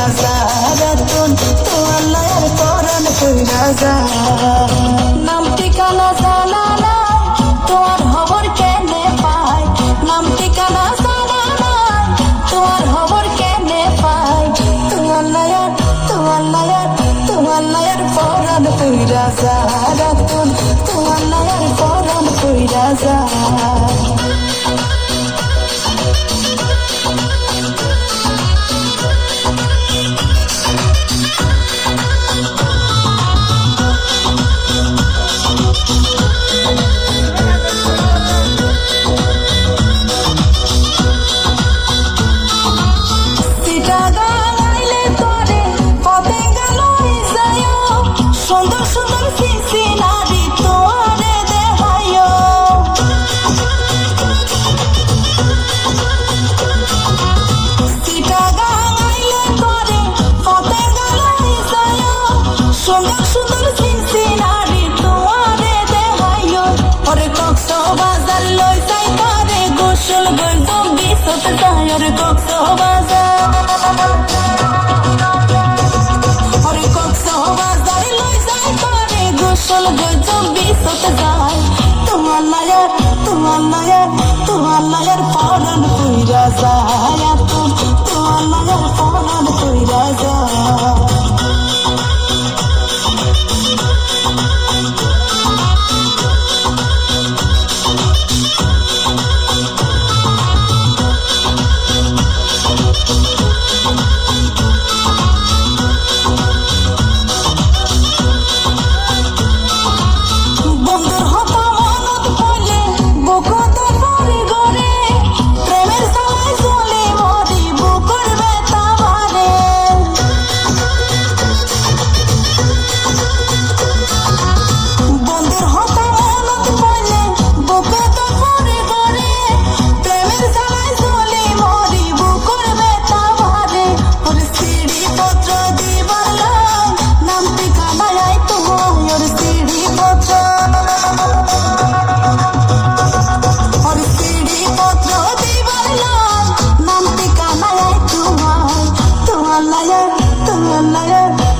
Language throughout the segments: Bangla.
কইরা সারাতন তোমার লায়ার পরাণ কইরা যা নাম ঠিকানা জানা নাই তোমার খবর কেনে পাই নাম ঠিকানা জানা নাই তোমার খবর কেনে পাই তোমার লায়ার পরাণ কইরা সারাতন তোমার লায়ার পরাণ কইরা যা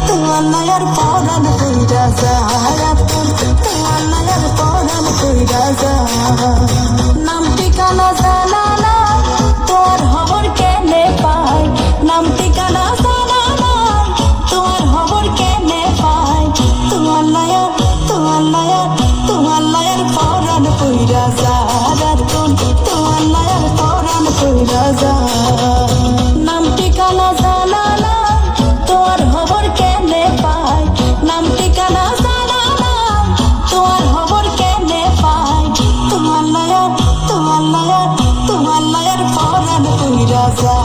তোমার লায়ার পরাণ কইরা যায় তোমার লায়ার পরাণ কইরা যায় নাম ঠিকানা জানা নাই তোমার খবর কেনে পাই নাম ঠিকানা জানা নাই তোমার খবর কেনে পাই তোমার লায়ার পরাণ কইরা সারাতন তোমার লায়ার পরাণ কইরা যা নাম ঠিকানা জানা নাই তোমার খবর কেনে পাই নাম ঠিকানা জানা নাই তোমার খবর কেনে পাই তোমার লায়ার পরাণ কইরা যা